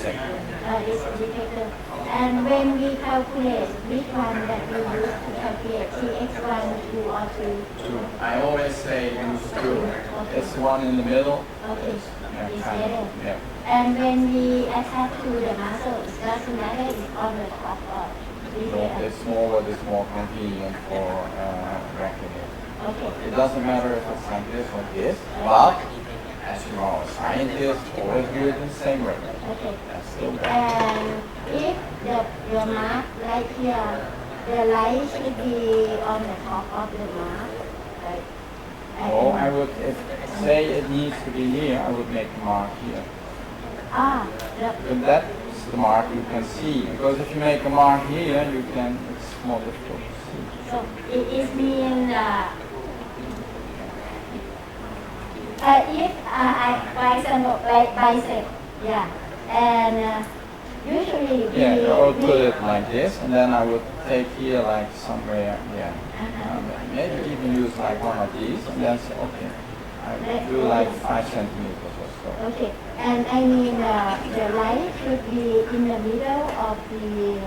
second. This detector. And when we calculate which one that we use to calculate CX1, 2 or 3? Two. I always say use two. It's one in the middle. Okay, Yeah, it's kind better. of, yeah. And when we attach to the muscle, it doesn't matter if it's on the top or No, it's smaller, it's more convenient for wrecking it. Okay. It doesn't matter if it's like this or this, but as you know, a scientist always do it the same way. Okay. That's still better. And if the mark right here, the light should be on the top of the mark. Right? Oh, I would, if say it needs to be here, I would make a mark here. But that's the mark you can see. Because if you make a mark here, you can, it's more difficult to see. So it means if for example, like bicep, yeah, and usually Yeah, I would put it like this, and then I would take here like somewhere, yeah. Maybe even use like one of these, and then say, okay, I would do like 5 centimeters or so. Okay, and I mean the light should be in the middle of the.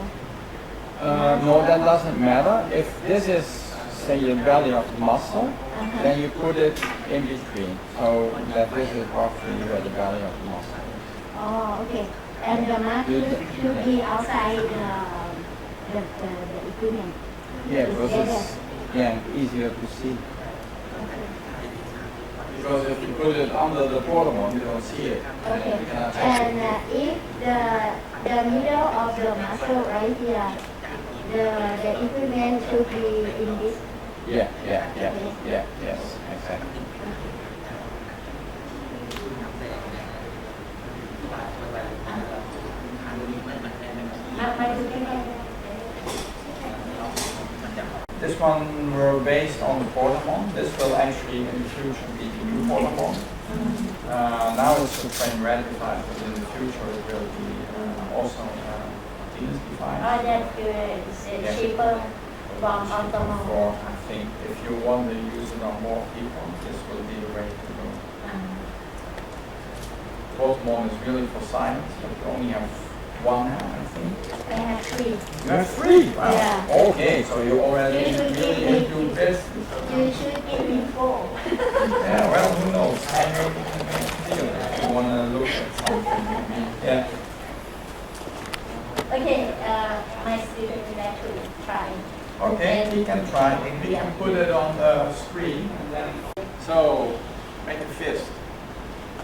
No, that doesn't matter. If this is, say, the belly of the muscle, then you put it in between, so that this is roughly where the belly of the muscle is. Oh, okay. And the mark should be outside the equipment. Yeah, because it's easier to see. Because if you put it under the portable, you don't see it. Okay. And if the middle of the muscle right here, the equipment should be in this. Yeah, yes, exactly. This one were based on the portable. This will actually in the future be the new portable. Now it's the frame ratified, but in the future it will be also artinis defined. Oh, that's good. It's cheaper from automotive. For, I think if you want to use it on more people, this will be the way to go. Portable is really for science, but you only have one now, I think. I have 3. You have 3? Wow. Yeah. Okay, so you already really into this. You should give me 4. Yeah, well, who knows? I maybe can make a deal if you want to look at something. Yeah. Okay, my student will actually try. Okay, he can try. He can put it on the screen and then. So, make a fist.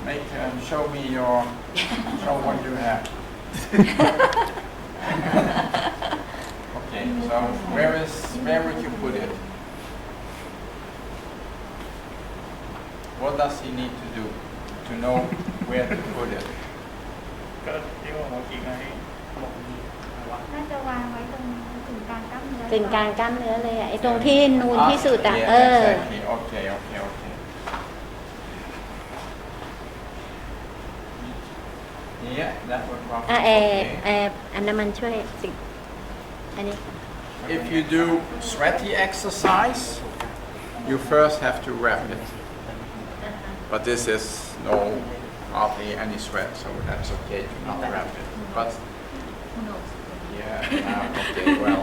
Make show me your show what you have. Okay, so where would you put it? What does he need to do to know where to put it? ก็ที่ผมเมื่อกี้ไงบอกมีวาง น่าจะวางไว้ตรงถึงกลางกล้ามเนื้อ ถึงกลางกล้ามเนื้อเลยอ่ะไอ้ตรงที่นูนที่สุดอ่ะ Yeah, exactly. Okay. Yeah, that would roughly. อันนั้นมันช่วยสิอันนี้ If you do sweaty exercise, you first have to wrap it. But this is hardly any sweat, so that's okay to not wrap it. But yeah, okay, well,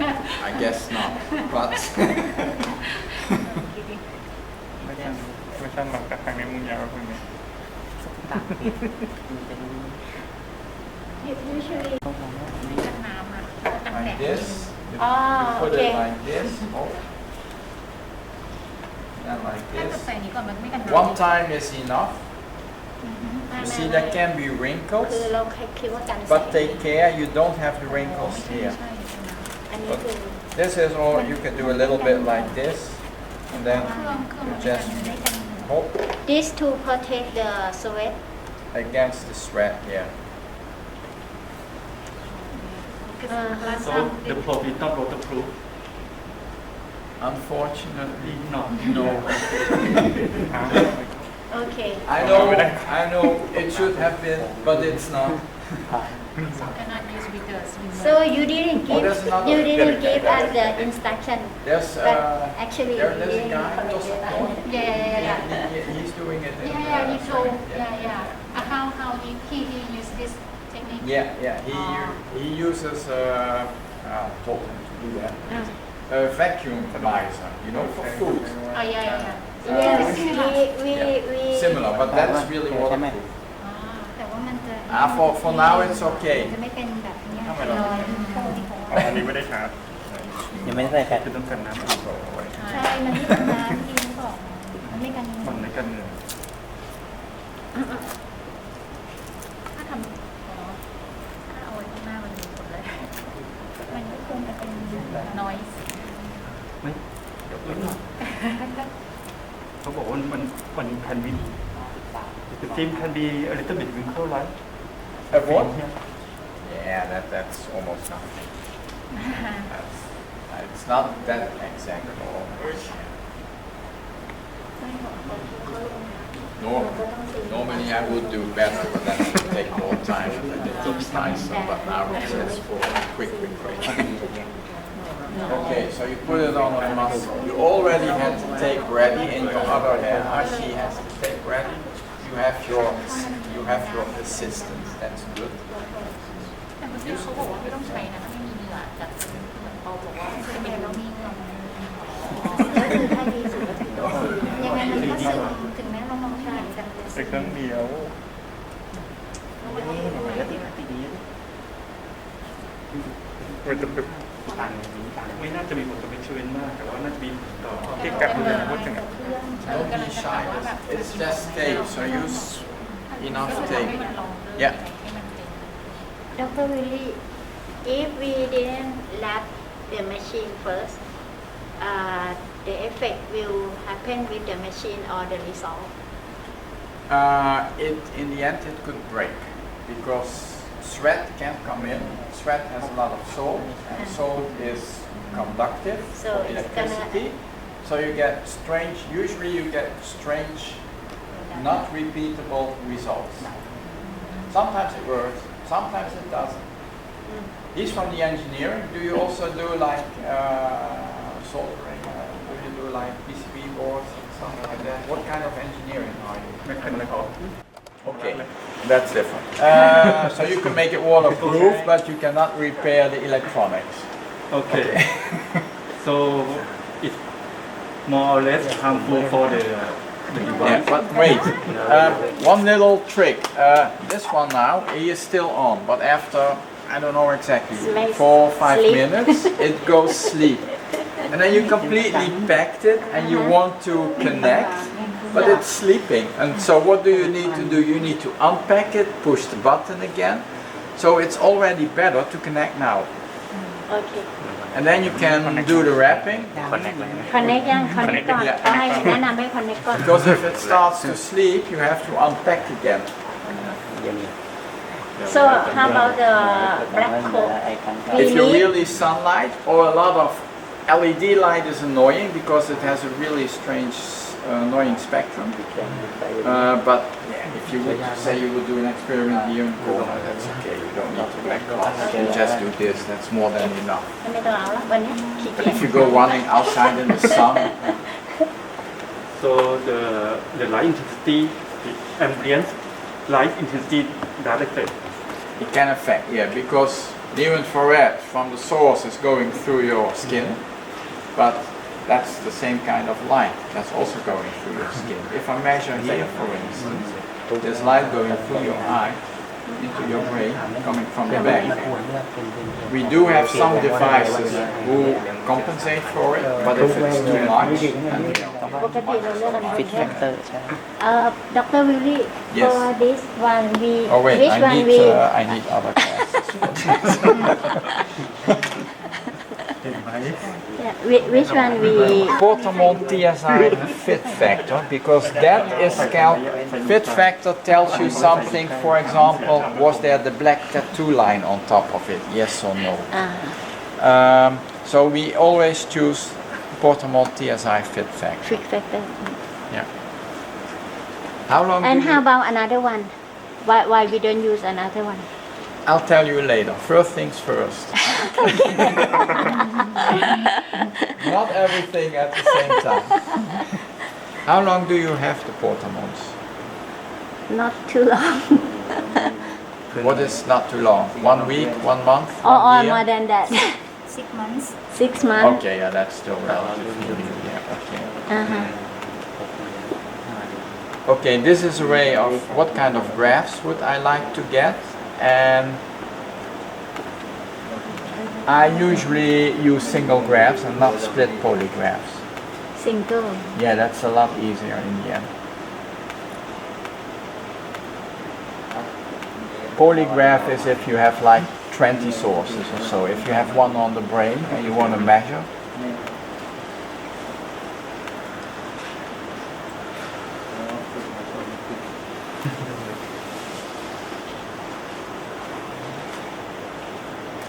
I guess not. But ไม่สั้นหรอกแต่ครั้งนี้มึงยาวกว่าคนนี้ usually กันน้ำอ่ะกันแด like ด this, you put it like this, and like ถ้าจะ this. ใส่นี้ก่อนมันไม่กันน้ำ One time is enough. You see, there can be คือ wrinkles, เราคิดว่ากัน but take care you don't have the wrinkles here. อันนี้คือ This is all, you can do a little bit like this, and then เครื่อง you มัน just ไม่กัน hold this to protect the sweat against the sweat, yeah. So the probe is not waterproof. Unfortunately, No. no. okay I know, it should have been, but it's not. cannot use because so you didn't give there's another- you didn't give us the instruction There's, but actually there's we a didn't guy follow just it. he's doing it in he told yeah. how he use this technique Yeah. He uses told him to do that. A vacuum visor, you know, for food. Oh yeah. Yes, we Similar, but that's really waterproof. แต่ว่ามันจะ For now it's okay. จะไม่เป็นแบบเนี้ย ทำไมเรา ลอยเข้าที่หัว อ๋ออันนี้ไม่ได้ชาร์จ ยังไม่ได้ใส่แฟต คือต้องกันน้ำเอาไว้ ใช่มันไม่กันน้ำที่เขาบอกมันไม่กัน มันไม่กันเงิน ถ้าทำถ้าเอาไว้ข้างหน้ามันมีผลเลยมันก็คงจะเป็น noise ไม่เดี๋ยวเพิ่งเขาบอกว่ามัน can be the team can be a little bit wrinkle right A what? Yeah, that's almost nothing. It's not that exact at all. Normally I would do better, but then it would take more time and then it looks nicer, but now it's just for quick. Okay, so you put it on the muscle. You already had to take ready in your other hand. She has to take ready. You have your assistance. That's good. แต่เมื่อกี้เขาบอกว่าไม่ต้องใช้นะถ้าไม่มีเหงื่อแต่เหมือนเขาบอกว่าจะเป็นเรามีเหงื่อ ก็คือถ้าดีสุดก็คือต้องซื้อ ยังไงมันก็ซึมถึงแม้เรามองไม่เห็นแต่มันจะซึ แต่ ม ครั้งเดียว มันจะเป็นไม่น่าจะมีผลกับเป็นชีวิตมากแต่ว่าน่าจะมีผลต่อที่การดูแลพูดถึง Don't be shy. It's just tape, so use enough tape. Yeah. Dr. Willie, if we didn't lap the machine first, the effect will happen with the machine or the result. In the end, it could break because sweat can come in. Sweat has a lot of salt, and salt is conductive So for it's electricity. So you get usually you get strange, not repeatable results. Sometimes it works, sometimes it doesn't. He's from the engineering. Do you also do like soldering? Do you do like PCB boards and something like that? What kind of engineering are you? mechanical Okay, that's different. So you can make it waterproof, but you cannot repair the electronics. okay so it's more or less harmful for the Yeah, device but wait. One little trick. This one now, he is still on, but after, I don't know exactly, Sleep. 4 or 5 Sleep. minutes, it goes sleep. And then you completely packed it and you want to connect, but it's sleeping. And so what do you need to do? You need to unpack it, push the button again. So it's already better to connect now. Okay. And then you can do the wrapping. Connect ยัง Connect ก่อน Yeah. ต้องให้แนะนำให้ Connect ก่อน Because if it starts to sleep, you have to unpack again. So how about the black coat? If you're really sunlight or a lot of LED light is annoying because it has a really strange annoying spectrum. But if you would say you would do an experiment here in corner, that's okay. You don't need to black glass. You just do this. That's more than enough. ไม่ต้องเอาละวันนี้ขี้ But เกียจ if you go running outside in the sun, so the light intensity the ambient light intensity directed it can affect, because near infrared from the source is going through your skin, but that's the same kind of light that's also going through your skin. If I measure here, for instance, there's light going through your eye into your brain coming from the back. We do have some devices who compensate for it, but if it's too much, then we don't. ปกติเราเลือกกัน ฟิตแฟกเตอร์ใช่ Dr. Willie Yes. for this one we Oh wait, which one we I need other glasses. which one we Portamon TSI fit factor, because that is fit factor tells you something. For example, was there the black tattoo line on top of it? Yes or no? So we always choose Portamon TSI fit factor. fix factor Yeah. How long? and do how you, about another one why we don't use another one I'll tell you later. First things first. Not everything at the same time. How long do you have the Portamons? not too long What is not too long? 1 week, 1 month, or 1 year? more than that 6 months 6 months Okay, yeah, that's still relatively new. Yeah, okay. uh-huh. Okay, this is a way of what kind of graphs would I like to get, and I usually use single graphs and not split polygraphs. single Yeah, that's a lot easier in the end. Polygraph is if you have like 20 sources or so. If you have one on the brain and you want to measure,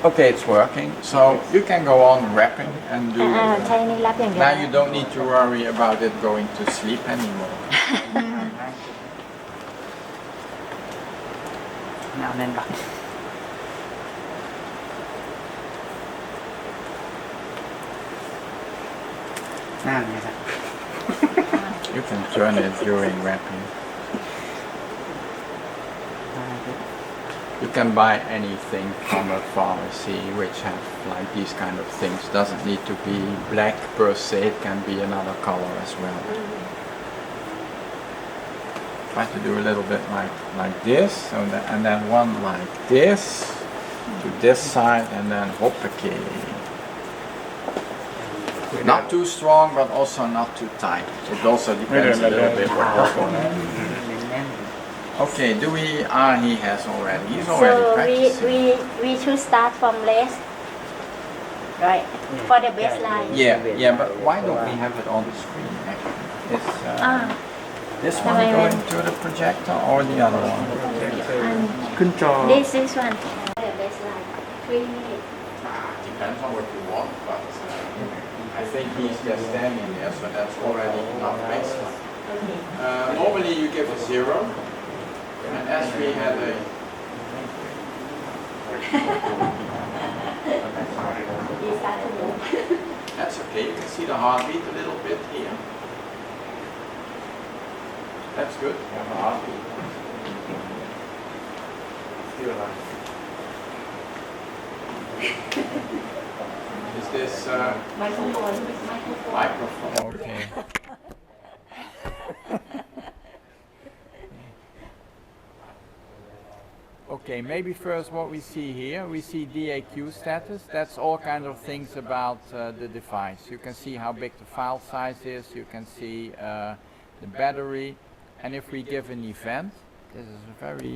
okay, it's working. So you can go on rapping and do. ใช้นี่รับอย่างเดียว Now you don't need to worry about it going to sleep anymore. เอาแน่นก่อนหน้าเนี่ยครับ You can turn it during rapping. You can buy anything from a pharmacy which have like these kind of things. Doesn't need to be black per se, it can be another color as well. Try to do a little bit like this, so that, and then one like this to this side, and then hoppakee. Not too strong, but also not too tight. It also depends a little bit what you're going to do. แน่น Okay, do we? He has already. He's already so practicing. we should start from less right for the baseline Yeah, but why don't we have it on the screen? Actually, is this one Am I going right? to the projector or the other one? and ขึ้นจอ this one the baseline 3 minutes Depends on what you want, but I think he's just standing there, so that's already enough baseline. Normally you give a 0, and as we had a you start to move that's okay. You can see the heartbeat a little bit here. That's good. You have a heartbeat. Feel alive. Is this microphone? Okay. Okay, maybe first what we see here, we see DAQ status. That's all kind of things about the device. You can see how big the file size is, you can see the battery, and if we give an event, this is a very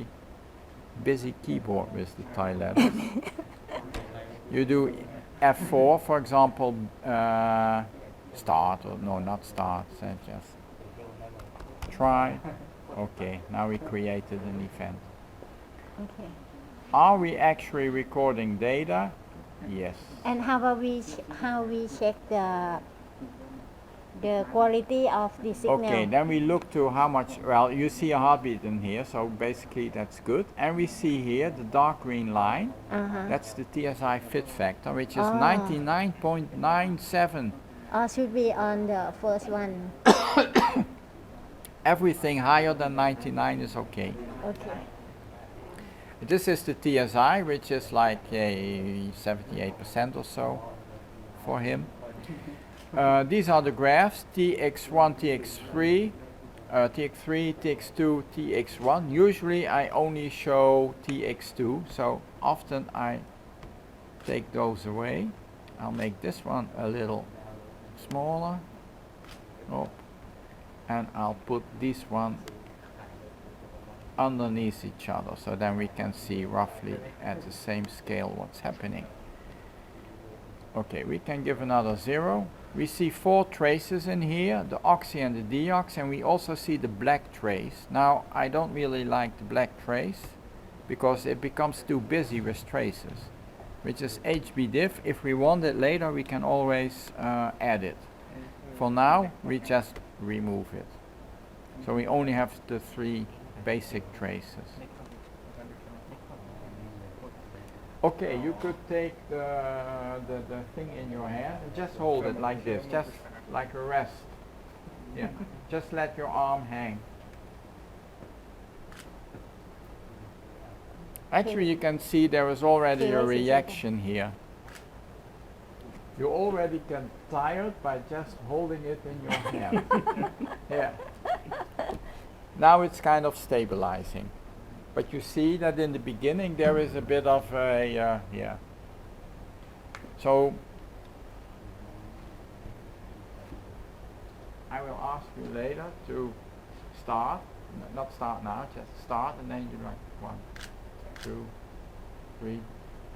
busy keyboard with the Thai letters. You do F4, for example, start, or no, not start, just try. Okay, now we created an event. okay Are we actually recording data? Yes. and how we check the quality of the signal Okay, then we look to how much, well, you see a heartbeat in here, so basically that's good. And we see here the dark green line, that's the TSI fit factor, which is 99.97. or should be on the first one Everything higher than 99 is okay. okay This is the TSI, which is like a 78% or so for him. These are the graphs, TX1, TX3, TX3, TX2, TX1. Usually I only show TX2, so often I take those away. I'll make this one a little smaller. Oh. And I'll put this one underneath each other, so then we can see roughly at the same scale what's happening. Okay, we can give another 0. We see 4 traces in here, the oxy and the deox, and we also see the black trace. Now, I don't really like the black trace because it becomes too busy with traces, which is HBdiff. If we want it later, we can always add it. For now, we just remove it. So we only have the 3 basic traces. Okay, you could take the thing in your hand and just hold it like this, just like a rest. Yeah, just let your arm hang. Actually, you can see there is already a Curiosity. reaction here. You already get tired by just holding it in your hand. Yeah. Now it's kind of stabilizing. But you see that in the beginning there is a bit of a, yeah. So, I will ask you later to start, not start now, just start and then you like 1, 2, 3,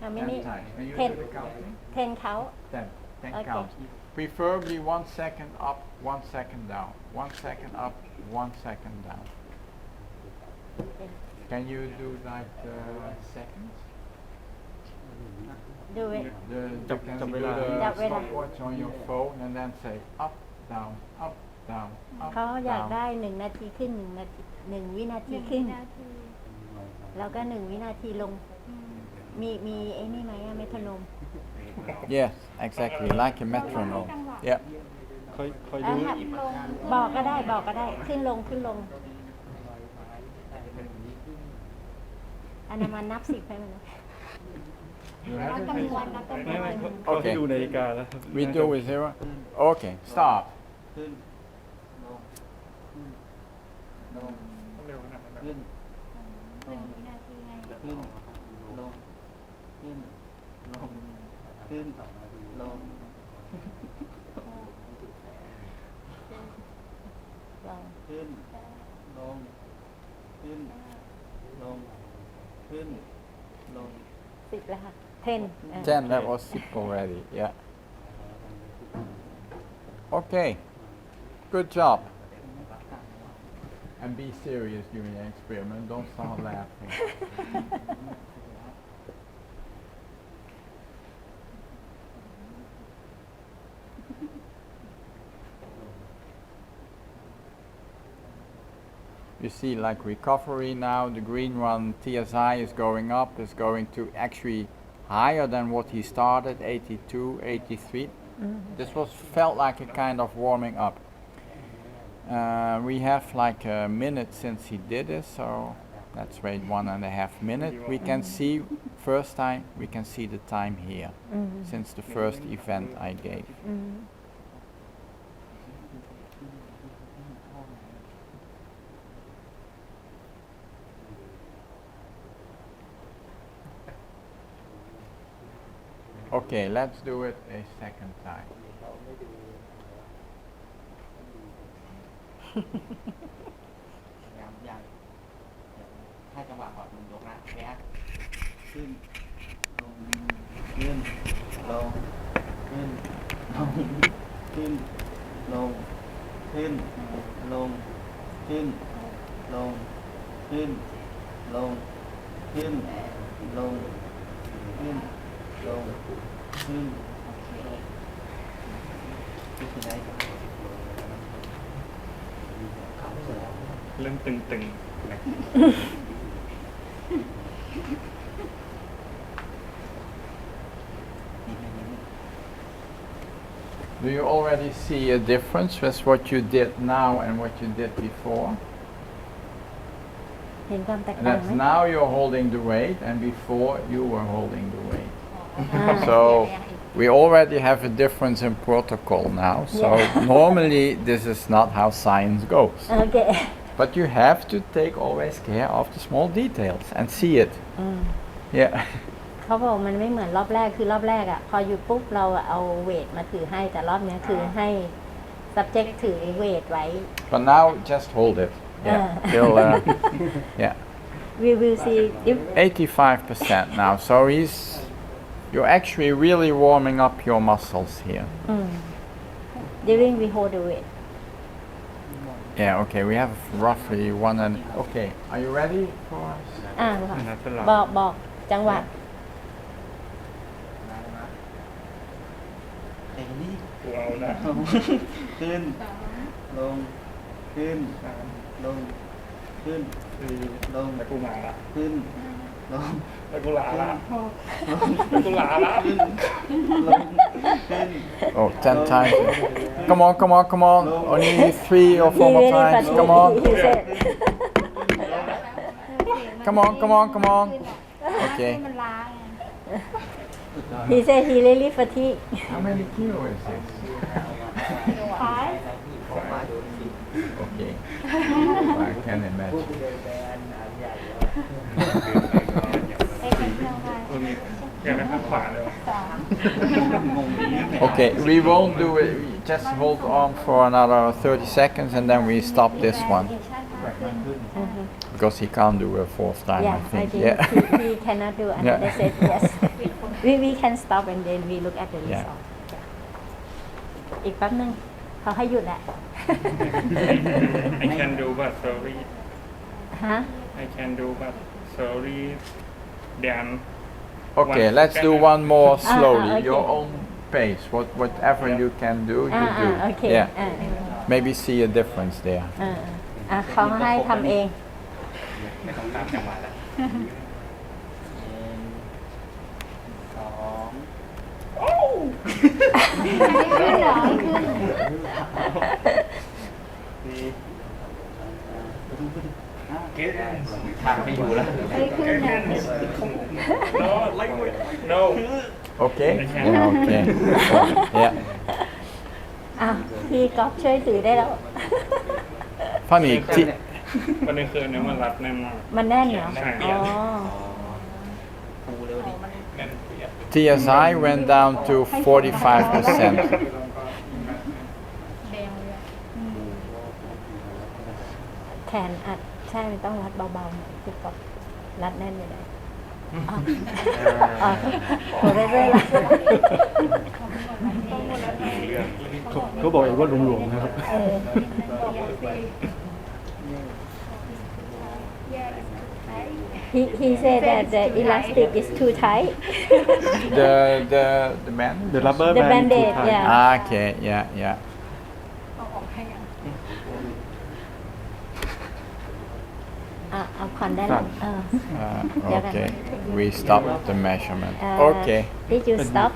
How 10 many? times. Can you 10. do the counting? 10 count. 10. 10 Okay. counts. Preferably 1 second up, 1 second down. 1 second up, 1 second down. Okay. Can you do like seconds? Do it. You Jump- can jump do vela. the Jump vela. stopwatch on your phone and then say up, down, up, down, up, เขาอยาก down. ได้1 นาทีขึ้น1 นาที1 วินาที 1 ขึ้น วินาที แล้วก็1 วินาทีลง มีไอ้นี่ไหมอะเมโทรโนม Yes, exactly, like a metronome. Yeah. คอย อ่ะ ดู ครับบอกก็ได้ขึ้นลงอันนั้นมันนับ10ให้มันนะ You นับ have กำ it? นวนนับกำน ไม่ วน เขาให้ดูนาฬิกาแล้ว We do with 0. Okay, start. ขึ้นลงขึ้นลง เร็วขนาดนั้น ขึ้น 1 วินาทีไง ขึ้นลงขึ้นลงขึ้นลง ลอง ขึ้นลงขึ้นลงขึ้นลง 10แล้วค่ะ10 10, that was 10 already, yeah. Okay, good job. And be serious during the experiment, don't start laughing. You see like recovery now, the green one, TSI is going up, is going to actually higher than what he started, 82, 83. This was felt like a kind of warming up. We have like a minute since he did this, so let's wait 1.5 minutes. We can see, first time, we can see the time here, since the first event I gave. Okay, let's do it a second time. อย่างให้จังหวะก่อนมึงยกนะโอเคฮะขึ้นลงขึ้นลงขึ้นลงขึ้นลงขึ้นลงขึ้นลงขึ้นลงขึ้นลงขึ้นลงขึ้นคือได้เขาเสร็จแล้ว เริ่มตึงๆนะ Do you already see a difference with what you did now and what you did before? เห็นความแตก And ต่าง that's ไหม now you're holding the weight and before you were holding the weight. Ah. So we already have a difference in protocol now. So normally this is not how science goes. โอเค But you have to take always care of the small details and see it. Yeah. เขาบอกมันไม่เหมือนรอบแรกคือรอบแรกอ่ะพอหยุดปุ๊บเราเอาเวทมาถือให้แต่รอบเนี้ยคือให้ subject ถือเวทไว้ But now just hold it. Yeah. Till, yeah. we will see if 85% now. So you're actually really warming up your muscles here. during we hold the weight Yeah, okay, we have roughly okay, are you ready for us? นับเป็นหลัก บอกจังหวะ เต็มนี่ กูเอานะ ขึ้นลงขึ้นลงขึ้นลง แล้วกูมาละ ขึ้นลง แล้วกูลาละ ลง แล้วกูลาละ ขึ้นลงขึ้น Oh, 10 times. Come on, come on, come on. Only 3 or 4 He more really times. fatigue. Come on. He said Come on, come on, come on. Okay. มันล้าไง He said he really fatigue. How many kilo is this? 5. Okay. I can imagine. ไปเป็นเที่ยวไป อยากได้ข้างขวาเลยวะ Okay, we won't do it. We just hold on for another 30 seconds and then we stop this one because he can't do a fourth time. Yeah, I I think. think Yeah. he cannot do another set. Yes. We can stop and then we look at the Yeah. result. Yeah. อีกแป๊บนึงเขาให้หยุดแหละ I can do but sorry ฮะ I can do but sorry then Okay, let's do one more slowly. Your own pace. Whatever you can do, you do. โอเค Yeah. Maybe see a difference there. เขาให้ทำเอง ไม่ต้องตามจังหวะแล้วสอง ขึ้นเหรอขึ้น สี่ทางไม่อยู่แล้ว ไม่ขึ้นนะ no language no Okay? Yeah, okay. Yeah. อ่ะพี่ก๊อฟช่วยถือได้แล้ว Funny. ประเด็นคืออันนี้มันรัดแน่นมาก มันแน่นเหรอ ใช่ อ๋อ ปูเร็วดิ แน่นเปียก TSI went down to 45%. แดงเลยอะ แขนอัดใช่มันต้องรัดเบาๆหน่อยพี่ก๊อฟรัดแน่นอยู่เลยโอ้ได้เลยละ เขาบอกเองว่าหลวมๆนะครับ He said that the elastic is too tight. The band? The rubber The band band-aid, too tight. yeah. Ah, okay, yeah, yeah. เอาคอนได้แล้วOkay, we stop the measurement. Okay, Did you stop?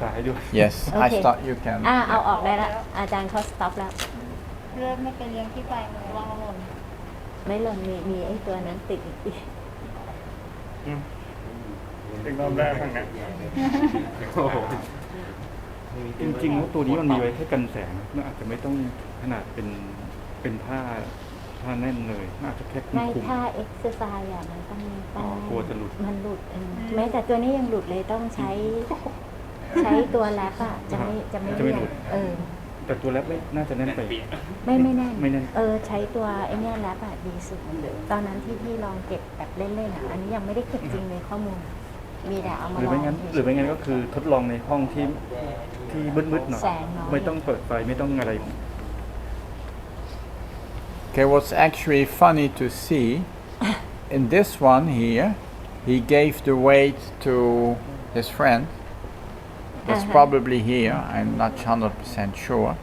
yes, I Okay. stop. You can. เอาออกได้แล้วอาจารย์เขา stop แล้ว เลือดไม่ไปเลี้ยงที่ปลายมือวางหล่น ไม่หล่นมีไอ้ตัวนั้นติดอีกที เป็นรอบแรกของเนี่ย จริงๆแล้วตัวนี้มันมีไว้ให้กันแสงมันอาจจะไม่ต้องขนาดเป็นผ้าแน่นเลยน่าจะแค่คุม ในท่า exercise อ่ะมันต้อง กลัวจะหลุด มันหลุดแม้แต่ตัวนี้ยังหลุดเลยต้องใช้ตัวแรปอ่ะจะไม่หลุด แต่ตัวแรปไม่น่าจะแน่นไป ไม่แน่น ไม่แน่น ใช้ตัวไอ้เนี่ยแรปอะดีสุดตอนนั้นที่พี่ลองเก็บแบบเล่นๆอะอันนี้ยังไม่ได้เก็บจริงในข้อมูล มีแต่เอามา หรือ ลอ ไม่ ง งั้นก็คือทดลองในห้องที่มืดๆหน่อย แสงน้อย ไม่ต้องเปิดไฟไม่ต้องอะไร Okay, what's actually funny to see in this one here, he gave the weight to his friend. That's probably here. I'm not 100% sure.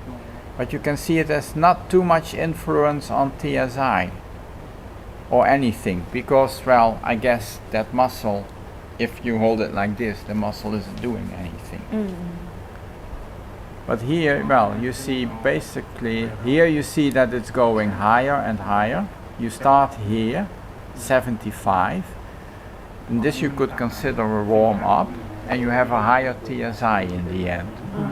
But you can see it has not too much influence on TSI or anything because, well, I guess that muscle, if you hold it like this, the muscle isn't doing anything. But here, well, you see basically, here you see that it's going higher and higher. You start here, 75. And this you could consider a warm up. And you have a higher TSI in the end.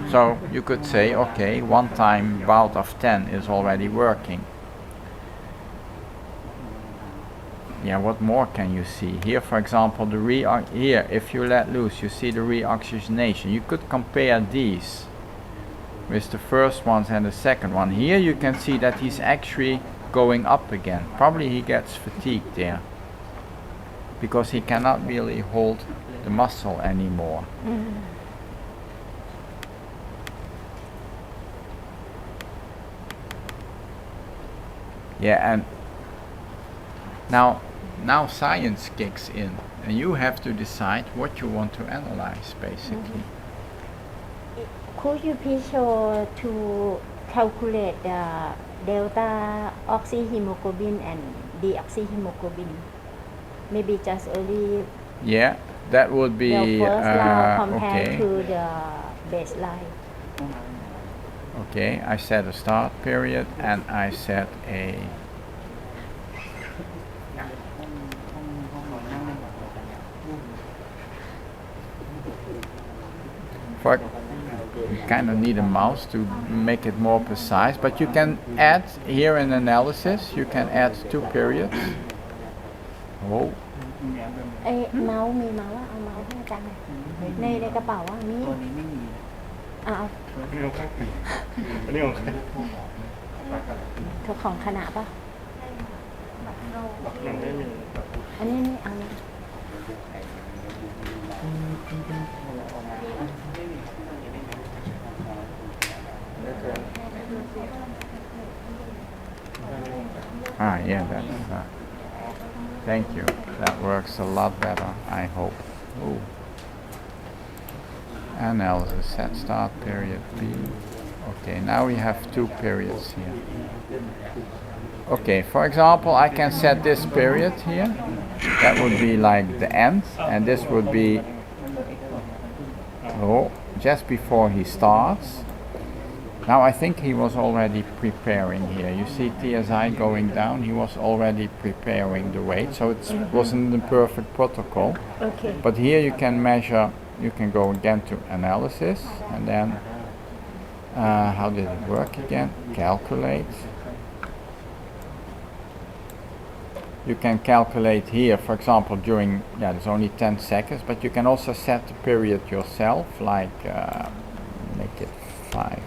So you could say, okay, one time bout of 10 is already working. Yeah, what more can you see? Here, for example, here, if you let loose, you see the reoxygenation. You could compare these with the first ones and the second one. Here you can see that he's actually going up again. Probably he gets fatigued there because he cannot really hold the muscle anymore. Yeah, and now science kicks in and you have to decide what you want to analyze basically. Could you please show to calculate the delta oxyhemoglobin and deoxyhemoglobin? Maybe just early Yeah, that would be the first round compared okay. to the baseline. Okay, I set a start period and I set a ห้องนอนนั่งเล่นกับเรากันเนี่ย For you kind of need a mouse to make it more precise, but you can add here in analysis, you can add 2 periods. Oh, เมาส์มีเมาส์ว่าเอาเมาส์ให้อาจารย์ในกระเป๋าว่ามี ตัวนี้ไม่มี เอา นี่ของใครอันนี้ของใคร ของคณะป่ะ มันไม่มี อันนี้นี่เอาเนี่ย yeah, that's thank you. That works a lot better, I hope. Ooh. Analysis, set start period B. Okay, now we have 2 periods here. Okay, for example, I can set this period here. That would be like the end, and this would be just before he starts. Now I think he was already preparing here. You see TSI going down, he was already preparing the weight, so it wasn't the perfect protocol. Okay. But here you can measure, you can go again to analysis, and then how did it work again? Calculate. You can calculate here, for example, during, there's only 10 seconds, but you can also set the period yourself, like make it 5:05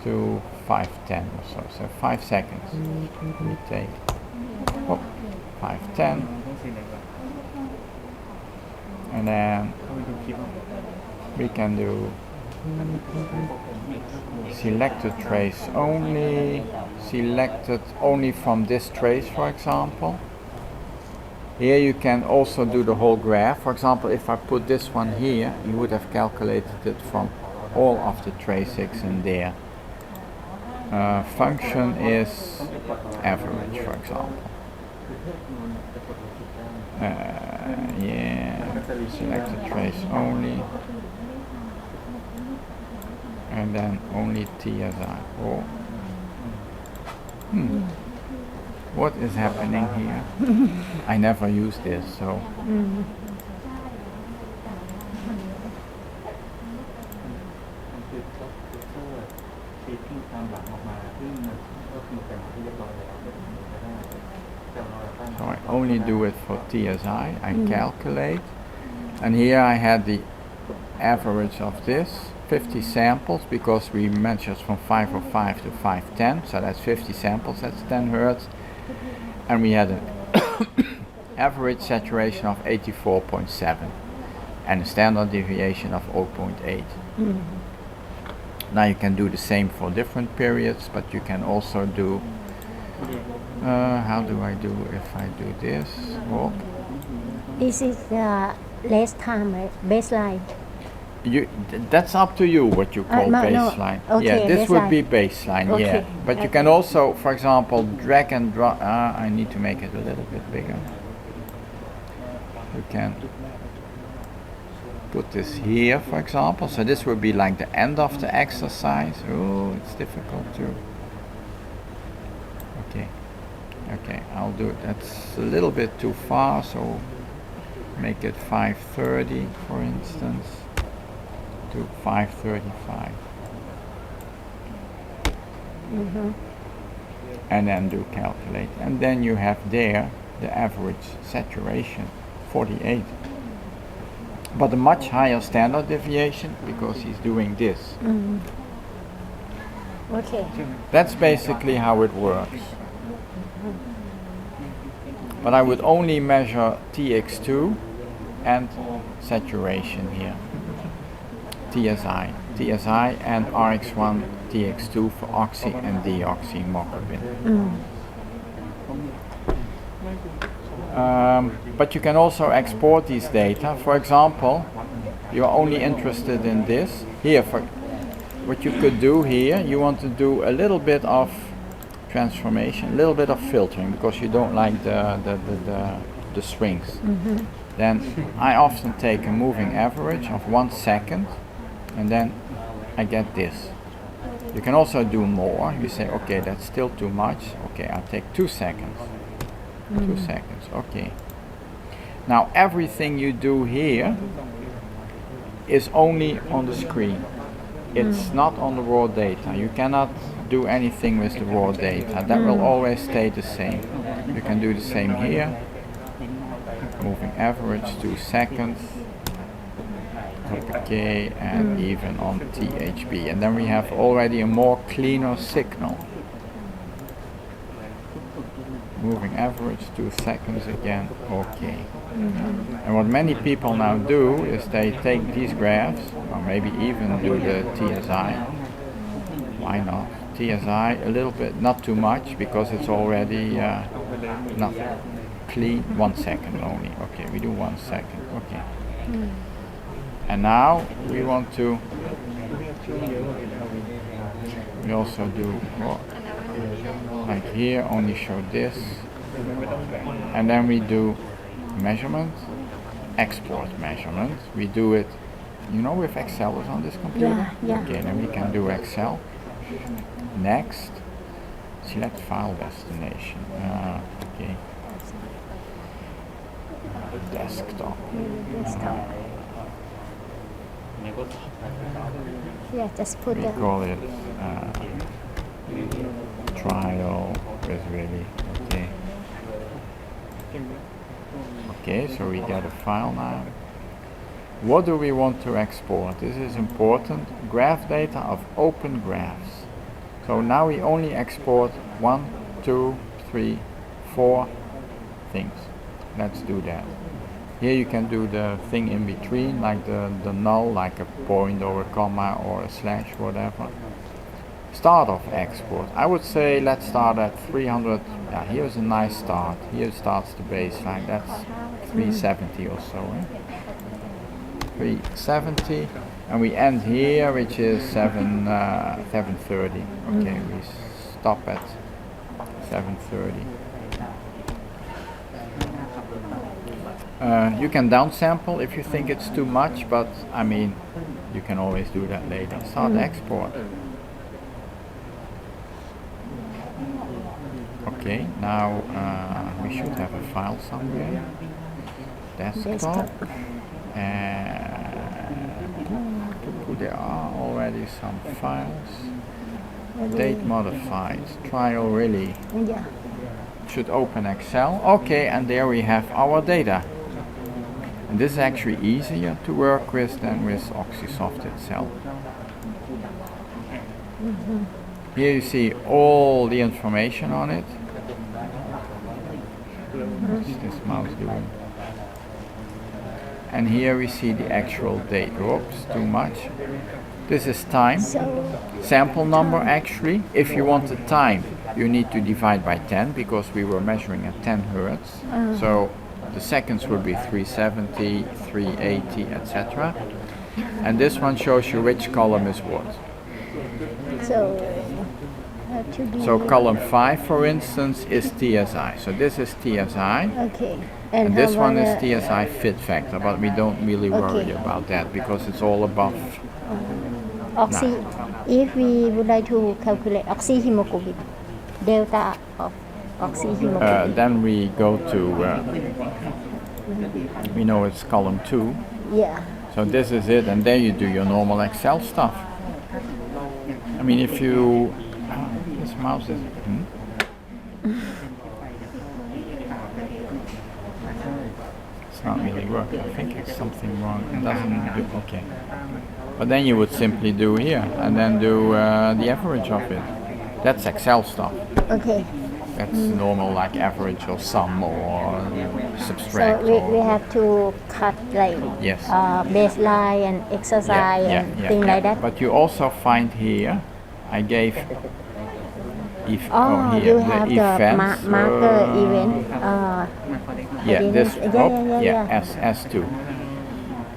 to 5:10 or so 5 seconds. We take 5:10, and then we can do selected trace only, selected only from this trace, for example. Here you can also do the whole graph. For example, if I put this one here, you would have calculated it from all of the traces in there. Function is average, for example. Selected trace only. And then only TSI. What is happening here? I never use this, so. ฟีดที่ตามหลังออกมาซึ่งก็คือแต่งที่เรียบร้อยแล้วก็ทำไม่ได้แต่เราตั้ง So I only do it for TSI. I calculate, and here I had the average of this 50 samples because we measured from 5:05 to 5:10, so that's 50 samples. That's 10 hertz, and we had an average saturation of 84.7 and a standard deviation of 0.8. Now you can do the same for different periods, but you can also do. How do I do if I do this? This is the last time, right? Baseline. That's up to you what you call no, baseline. okay, Yeah, this would baseline. be baseline. Okay, Yeah, but you can also, for example, drag and drop. I need to make it a little bit bigger. You can put this here, for example. So this would be like the end of the exercise. Oh, it's difficult to. Okay, I'll do it. That's a little bit too far, so make it 5:30, for instance, to 5:35. And then do calculate. And then you have there the average saturation, 48. But a much higher standard deviation because he's doing this. Okay. That's basically how it works. But I would only measure TX2 and saturation here. TSI and RX1 TX2 for oxy and deoxymoglobin. But you can also export these data. For example, you're only interested in this. Here, for what you could do here, you want to do a little bit of transformation, a little bit of filtering because you don't like the swings. Then I often take a moving average of 1 second, and then I get this. You can also do more. You say, okay, that's still too much. Okay, I'll take 2 seconds. 2 seconds. Okay. Now everything you do here is only on the screen. It's not on the raw data. You cannot do anything with the raw data. That will always stay the same. You can do the same here. Moving average 2 seconds. K and even on THB. And then we have already a more cleaner signal. Moving average 2 seconds again. Okay. And what many people now do is they take these graphs, or maybe even do the TSI. Why not? TSI a little bit, not too much, because it's already not clean. 1 second only. Okay, we do 1 second. Okay. And now we want to. We also do like here, only show this, and then we do measurement, export measurement. We do it, with Excel is on this computer. Yeah. Okay, then we can do Excel. Next, select file destination. Okay. Desktop. Yeah, just put We the. call it trial with really. Okay. Okay, so we get a file now. What do we want to export? This is important. Graph data of open graphs. So now we only export 1, 2, 3, 4 things. Let's do that. Here you can do the thing in between, like the null, like a point or a comma or a slash, whatever. Start of export. I would say let's start at 300. Yeah, here's a nice start. Here starts the baseline. That's 370 or so. 370, and we end here, which is 730. Okay, we stop at 730. You can downsample if you think it's too much, but I mean, you can always do that later. Start export. Okay, now we should have a file somewhere. Desktop. And there are already some files. Date modified. Trial really. Yeah. Should open Excel. Okay, and there we have our data. And this is actually easier to work with than with Oxysoft itself. Here you see all the information on it. What's this mouse doing? And here we see the actual date. Oops, too much. This is time. Sample number actually. If you want the time, you need to divide by 10 because we were measuring at 10 Hertz. So the seconds would be 370, 380, etc. And this one shows you which column is what. So column 5, for instance, is TSI. So this is TSI. Okay. And this one is TSI fit factor, but we don't really worry about that because it's all above. If we would like to calculate oxyhemoglobin, delta of oxyhemoglobin. Then we go to, we know it's column 2. Yeah. So this is it, and there you do your normal Excel stuff. I mean, if you, this mouse is, it's not really working. I think it's something wrong. It doesn't do, okay. But then you would simply do here, and then do the average of it. That's Excel stuff. Okay. That's normal, like average or sum or subtract. So we have to cut like yes. Baseline and exercise and things like that. But you also find here, I gave here you have the the events. marker event. This S2.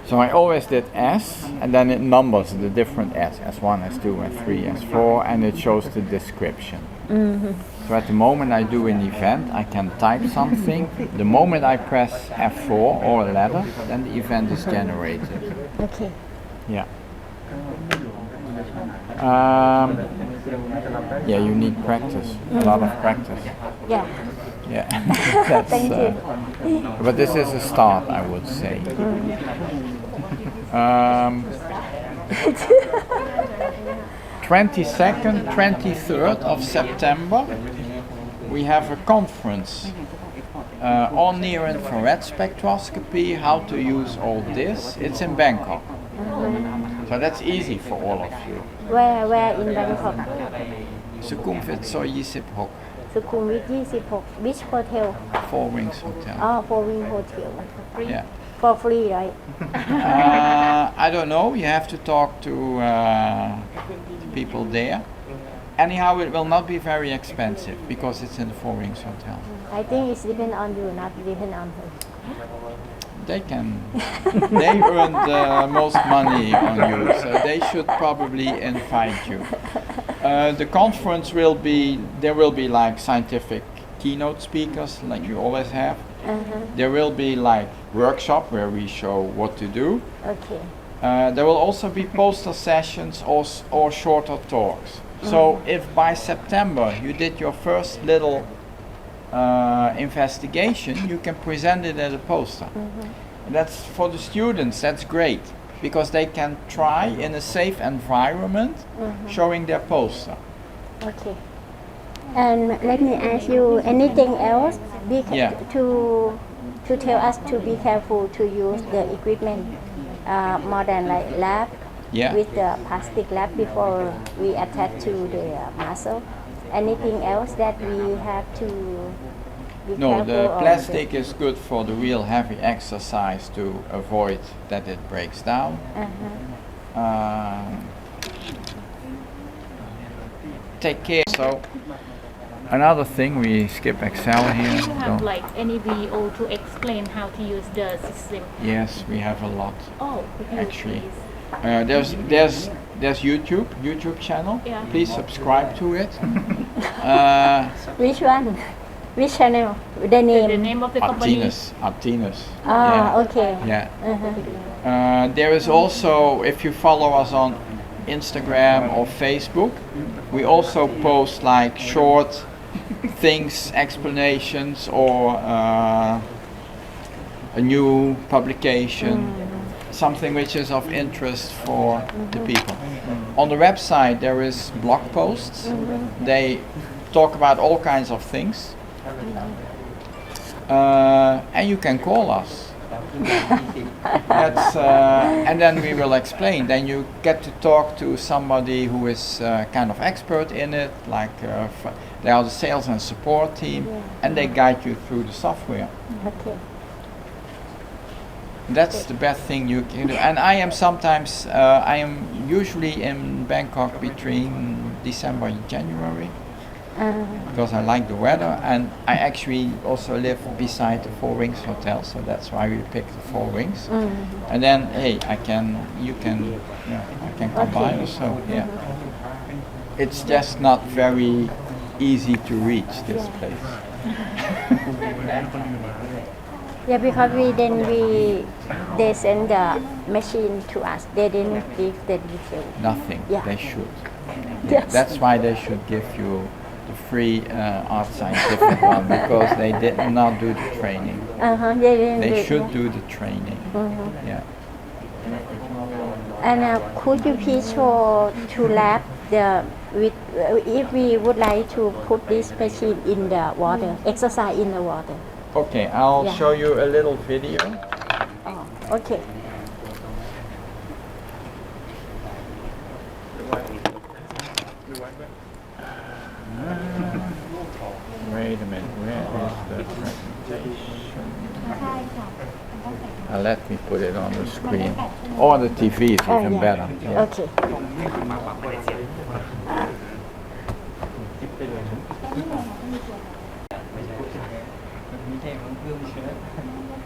So I always did S, and then it numbers the different S, S1, S2, S3, S4, and it shows the description. So at the moment I do an event, I can type something. The moment I press F4 or a letter, then the event is generated. Okay. Yeah. Yeah, you need practice, a lot of practice. Yeah. Yeah, that's, Thank you. but this is a start, I would say. Um, 22nd, 23rd of September, we have a conference on near-infrared spectroscopy, how to use all this. It's in Bangkok. So that's easy for all of you. Where in Bangkok? Sukhumvit Soi 26,สุขุมวิท 26 Beach Hotel Four Wings Hotel. Four Wing Hotel Yeah. for free right I don't know, you have to talk to people there. Anyhow, it will not be very expensive because it's in the Four Wings Hotel. I think it's depend on you not depend on her They earn the most money on you, so they should probably invite you. The conference there will be like scientific keynote speakers, like you always have. There will be like workshop where we show what to do. Okay There will also be poster sessions or shorter talks. So if by September you did your first little investigation, you can present it as a poster. And that's for the students, that's great, because they can try in a safe environment showing their poster. Okay and let me ask you anything else Yeah. to tell us to be careful to use the equipment more than like lab Yeah. with the plastic lab before we attach to the muscle. Anything else that we have to be No, careful the of? plastic is good for the real heavy exercise to avoid that it breaks down. Take care. So another thing, we skip Excel here. Do you have Don't- like any video to explain how to use the system? Yes, we have a lot. Oh, could you Actually. please? There's YouTube channel. Yeah. Please subscribe to it. Which one? Which channel? The name? The name of the company? Artinis. Okay. Yeah. There is also, if you follow us on Instagram or Facebook, we also post like short things, explanations, or a new publication, something which is of interest for the people. On the website there is blog posts. They talk about all kinds of things. And you can call us. And then we will explain. Then you get to talk to somebody who is kind of expert in it, like they are the sales and support team, and they guide you through the software. Okay. That's the best thing you can do. And I am usually in Bangkok between December and January. Because I like the weather, and I actually also live beside the Four Wings Hotel, so that's why we picked the Four Wings. And then, hey, I can combine also. Yeah, it's just not very easy to reach this place. Yeah, because they send the machine to us. They didn't give the detail. Nothing. Yeah. They should. Yes. That's why they should give you the free art scientific one, because they did not do the training. They didn't They do should it. do the training. Yeah. And could you please show to lab if we would like to put this machine in the water, exercise in the water. Okay, I'll Yeah. show you a little video. Oh, okay. Wait a minute, where is the presentation? Let me put it on the screen. Or the TV is even yeah. better. Yeah. Okay.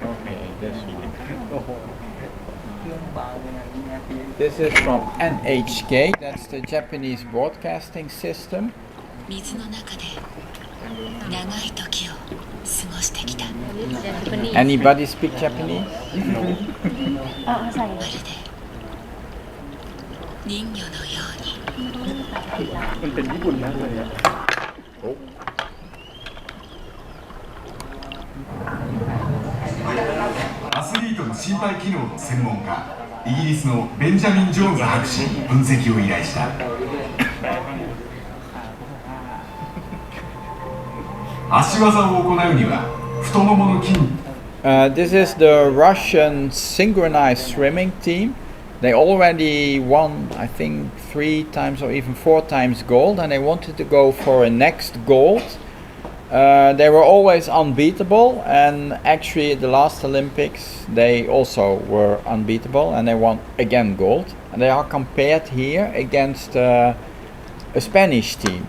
Okay, this one. This is from NHK, that's the Japanese broadcasting system. 水の中で長い時を過ごしてきた。 Anybody speak Japanese? ใส่ まるで人魚のように มันเป็นญี่ปุ่นมากเลยอะアスリートの心肺機能の専門家、イギリスのベンジャミン・ジョーンズ博士に分析を依頼した。足技を行うには太ももの筋。This is the Russian synchronized swimming team. They already won, I think, 3 times or even 4 times gold, and they wanted to go for a next gold. They were always unbeatable, and actually at the last Olympics they also were unbeatable, and they won again gold. And they are compared here against a Spanish team,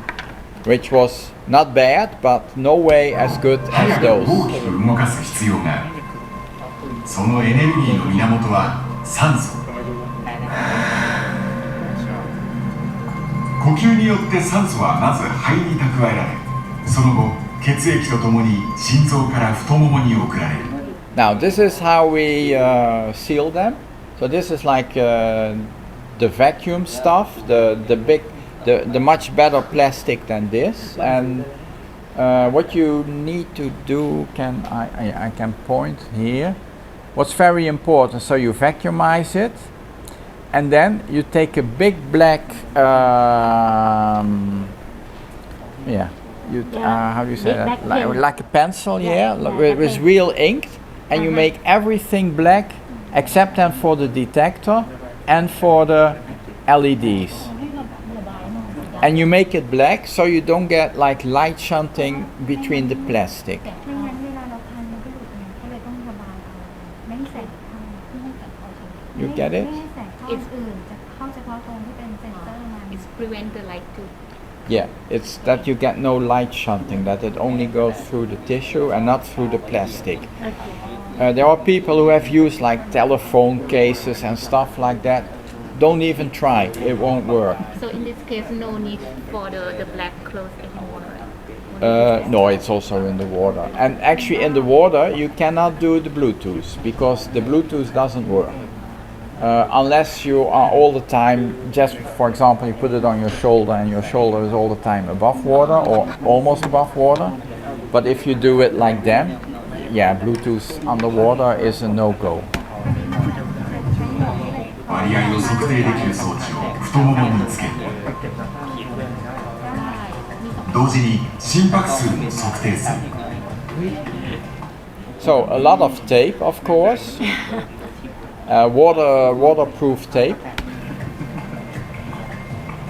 which was not bad, but no way as good as those. 大きく動かす必要がある。そのエネルギーの源は酸素。呼吸によって酸素はまず肺に蓄えられ、その後血液とともに心臓から太ももに送られる。Now this is how we seal them. So this is like the vacuum stuff, the much better plastic than this. And what you need to do, I can point here. What's very important, so you vacuumize it, and then you take a big black, how do you say that? Like a pencil, with real ink, and you make everything black except then for the detector and for the LEDs. And you make it black so you don't get like light shunting between the plastic. You get it? It's prevent the light to. Yeah, it's that you get no light shunting, that it only goes through the tissue and not through the plastic. There are people who have used like telephone cases and stuff like that. Don't even try, it won't work. So in this case, no need for the black clothes anymore. No, it's also in the water. And actually in the water you cannot do the Bluetooth because the Bluetooth doesn't work. Unless you are all the time, just for example, you put it on your shoulder and your shoulder is all the time above water or almost above water. But if you do it like them, yeah, Bluetooth underwater is a no-go. 割合を測定できる装置を太ももにつける。同時に心拍数も測定する。So a lot of tape, of course. Waterproof tape.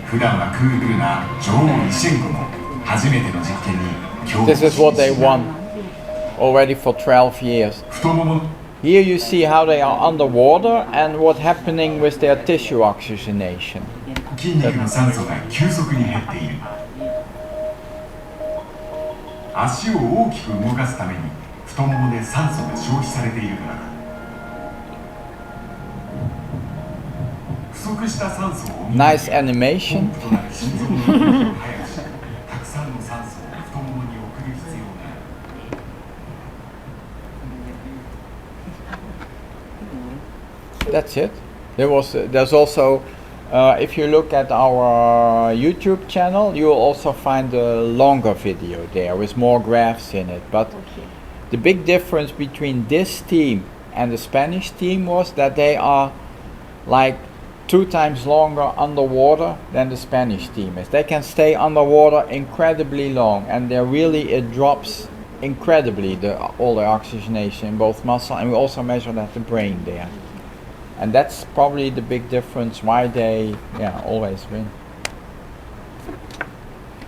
普段はクールな女王イシェンコも初めての実験に興味 This is what they won already for 12 years. 太もも Here you see how they are underwater and what's happening with their tissue oxygenation. 筋肉の酸素が急速に減っている。足を大きく動かすために太ももで酸素が消費されているからだ。不足した酸素を Nice animation. 心臓の動きを速くしたくさんの酸素を太ももに送る必要がある。That's it. There's also, if you look at our YouTube channel, you'll also find a longer video there with more graphs in it. But the big difference between this team and the Spanish team was that they are like 2 times longer underwater than the Spanish team is. They can stay underwater incredibly long, and it drops incredibly all the oxygenation in both muscle, and we also measure that the brain there. And that's probably the big difference why they always win.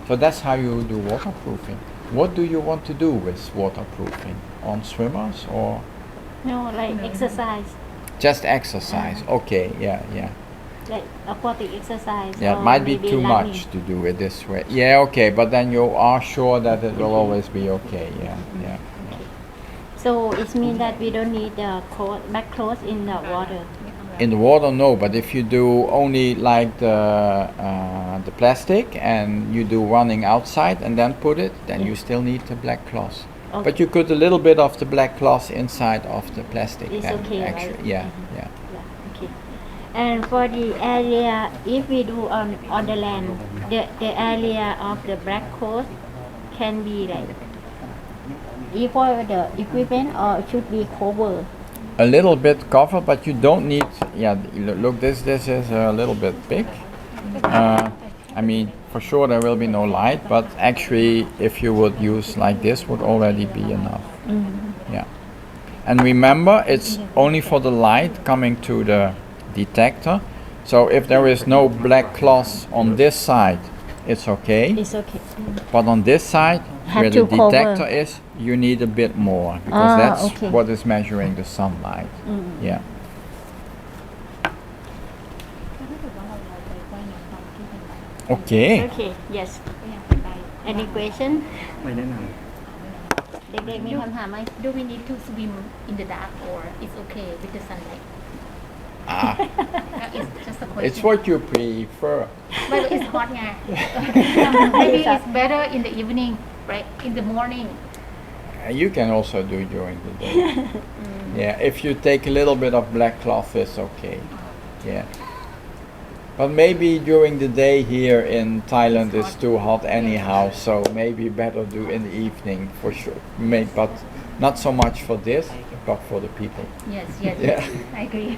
So that's how you do waterproofing. What do you want to do with waterproofing? On swimmers or? No, like exercise. Just exercise. Okay, yeah. Like aquatic exercise. Yeah, it might be too much to do it this way. Yeah, okay, but then you are sure that it will always be okay. Yeah. So it means that we don't need the back clothes in the water. In the water, no. But if you do only like the plastic and you do running outside and then put it, then you still need the black cloth. Okay. But you put a little bit of the black cloth inside of the plastic. It's then, okay, actually. right? Yeah. Okay. And for the area, if we do on the land, the area of the black coast can be like equal the equipment or it should be cover? A little bit covered, but you don't need. Yeah, look, this is a little bit big. I mean, for sure there will be no light, but actually, if you would use like this, would already be enough. Yeah. And remember, it's only for the light coming to the detector. So if there is no black cloth on this side, it's okay. It's okay. But on this side, Have where the to cover. detector is, you need a bit more because that's okay. what is measuring the sunlight. Yeah. โอเค Okay, yes. ก็อยากไป Any question? ไม่แนะน เด็กๆมีคำถามไหม Do we need to swim in the dark or it's okay with the sunlight? Ah, It's just a question. it's what you prefer. But it's hot ไง Maybe it's better in the evening, right? In the morning. You can also do during the day. Yeah, if you take a little bit of black cloth, it's okay. Yeah. But maybe during the day here in Thailand it's too hot anyhow, so maybe better do in the evening for sure. But not so much for this, but for the people. Yes, Yeah. I agree.